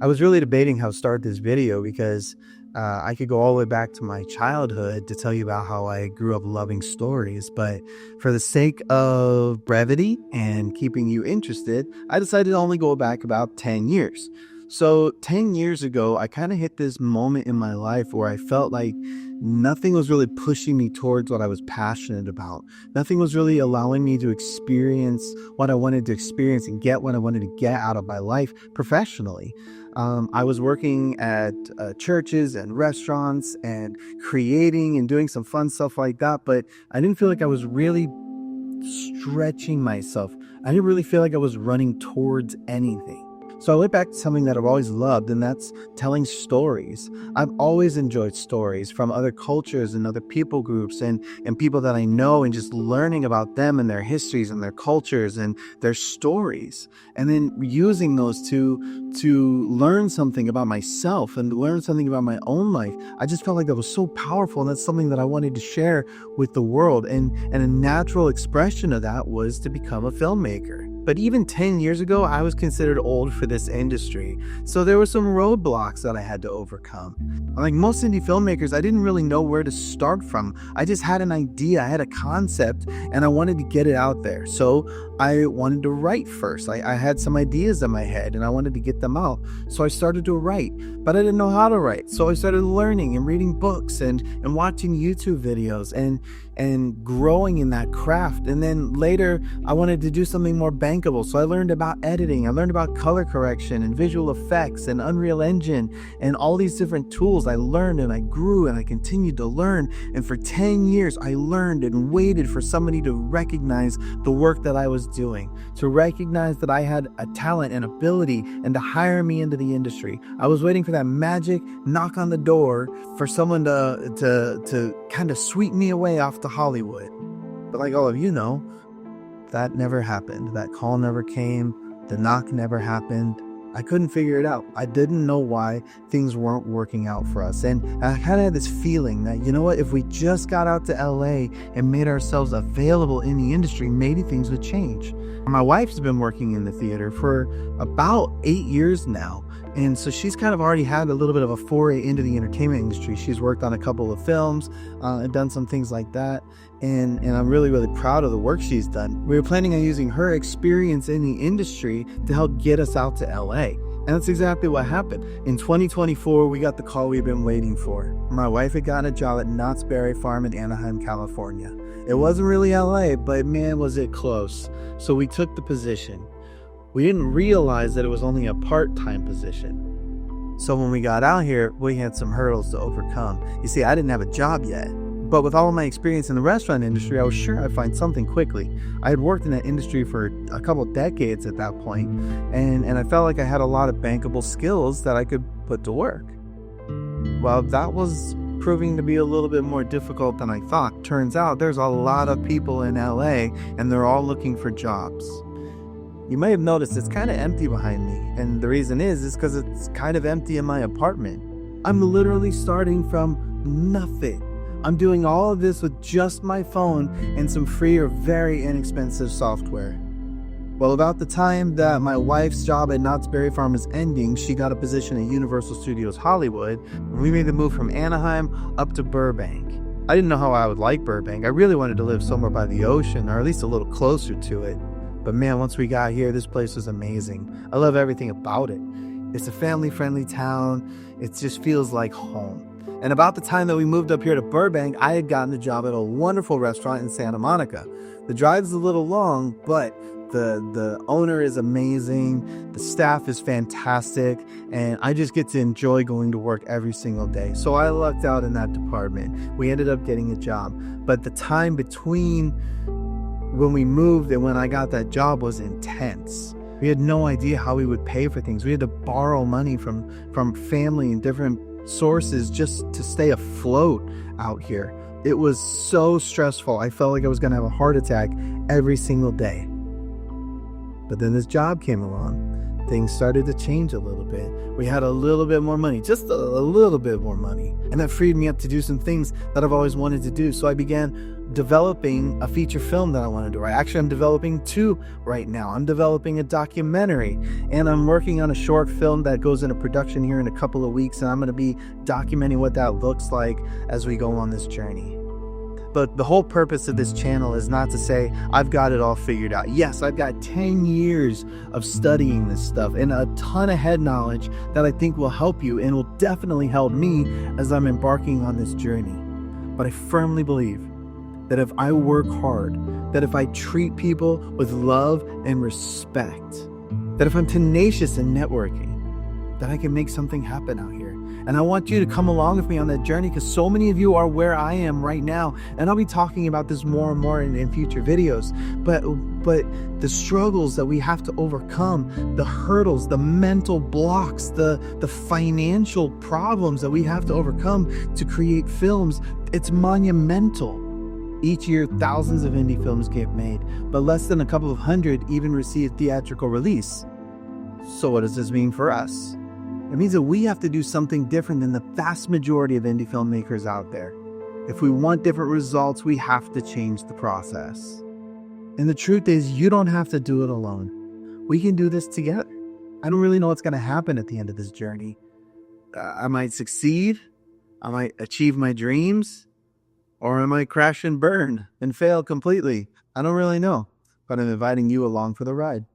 I was really debating how to start this video because I could go all the way back to my childhood to tell you about how I grew up loving stories. But for the sake of brevity and keeping you interested, I decided to only go back about 10 years. So 10 years ago, I kind of hit this moment in my life where I felt like nothing was really pushing me towards what I was passionate about. Nothing was really allowing me to experience what I wanted to experience and get what I wanted to get out of my life professionally. I was working at churches and restaurants and creating and doing some fun stuff like that, but I didn't feel like I was really stretching myself. I didn't really feel like I was running towards anything. So I went back to something that I've always loved, and that's telling stories. I've always enjoyed stories from other cultures and other people groups and people that I know, and just learning about them and their histories and their cultures and their stories. And then using those to learn something about myself and learn something about my own life. I just felt like that was so powerful, and that's something that I wanted to share with the world. And a natural expression of that was to become a filmmaker. But even 10 years ago, I was considered old for this industry. So there were some roadblocks that I had to overcome. Like most indie filmmakers, I didn't really know where to start from. I just had an idea, I had a concept, and I wanted to get it out there. So I wanted to write first. I had some ideas in my head and I wanted to get them out. So I started to write, but I didn't know how to write. So I started learning and reading books and watching YouTube videos and growing in that craft. And then later I wanted to do something more bankable. So I learned about editing. I learned about color correction and visual effects and Unreal Engine and all these different tools. I learned and I grew and I continued to learn. And for 10 years, I learned and waited for somebody to recognize the work that I was doing, to recognize that I had a talent and ability and to hire me into the industry. I was waiting for that magic knock on the door for someone to kind of sweep me away off to Hollywood. But like all of you know, that never happened. That call never came. The knock never happened. I couldn't figure it out. I didn't know why things weren't working out for us. And I kind of had this feeling that, you know what, if we just got out to LA and made ourselves available in the industry, maybe things would change. My wife's been working in the theater for about 8 years now. And so she's kind of already had a little bit of a foray into the entertainment industry. She's worked on a couple of films and done some things like that. And I'm really, really proud of the work she's done. We were planning on using her experience in the industry to help get us out to LA. And that's exactly what happened. In 2024, we got the call we've been waiting for. My wife had gotten a job at Knott's Berry Farm in Anaheim, California. It wasn't really LA, but man, was it close. So we took the position. We didn't realize that it was only a part-time position. So when we got out here, we had some hurdles to overcome. You see, I didn't have a job yet. But with all of my experience in the restaurant industry, I was sure I'd find something quickly. I had worked in that industry for a couple decades at that point, and I felt like I had a lot of bankable skills that I could put to work. Well, that was proving to be a little bit more difficult than I thought. Turns out there's a lot of people in LA, and they're all looking for jobs. You may have noticed it's kind of empty behind me, and the reason is because it's kind of empty in my apartment. I'm literally starting from nothing. I'm doing all of this with just my phone and some free or very inexpensive software. Well, about the time that my wife's job at Knott's Berry Farm is ending, she got a position at Universal Studios Hollywood, and we made the move from Anaheim up to Burbank. I didn't know how I would like Burbank. I really wanted to live somewhere by the ocean, or at least a little closer to it. But man, once we got here, this place was amazing. I love everything about it. It's a family-friendly town. It just feels like home. And about the time that we moved up here to Burbank, I had gotten a job at a wonderful restaurant in Santa Monica. The drive's a little long, but the owner is amazing. The staff is fantastic. And I just get to enjoy going to work every single day. So I lucked out in that department. We ended up getting a job. But the time between when we moved and when I got that job was intense. We had no idea how we would pay for things. We had to borrow money from family and different sources just to stay afloat out here. It was so stressful. I felt like I was going to have a heart attack every single day. But then this job came along. Things started to change a little bit. We had a little bit more money, just a little bit more money. And that freed me up to do some things that I've always wanted to do. So I began developing a feature film that I want to do. Actually, I'm developing 2 right now. I'm developing a documentary, and I'm working on a short film that goes into production here in a couple of weeks, and I'm going to be documenting what that looks like as we go on this journey. But the whole purpose of this channel is not to say I've got it all figured out. Yes, I've got 10 years of studying this stuff and a ton of head knowledge that I think will help you and will definitely help me as I'm embarking on this journey. But I firmly believe that if I work hard, that if I treat people with love and respect, that if I'm tenacious in networking, that I can make something happen out here. And I want you to come along with me on that journey, because so many of you are where I am right now. And I'll be talking about this more and more in future videos. But the struggles that we have to overcome, the hurdles, the mental blocks, the financial problems that we have to overcome to create films, it's monumental. Each year, thousands of indie films get made, but less than a couple of hundred even receive theatrical release. So what does this mean for us? It means that we have to do something different than the vast majority of indie filmmakers out there. If we want different results, we have to change the process. And the truth is, you don't have to do it alone. We can do this together. I don't really know what's going to happen at the end of this journey. I might succeed, I might achieve my dreams, or I might crash and burn and fail completely. I don't really know, but I'm inviting you along for the ride.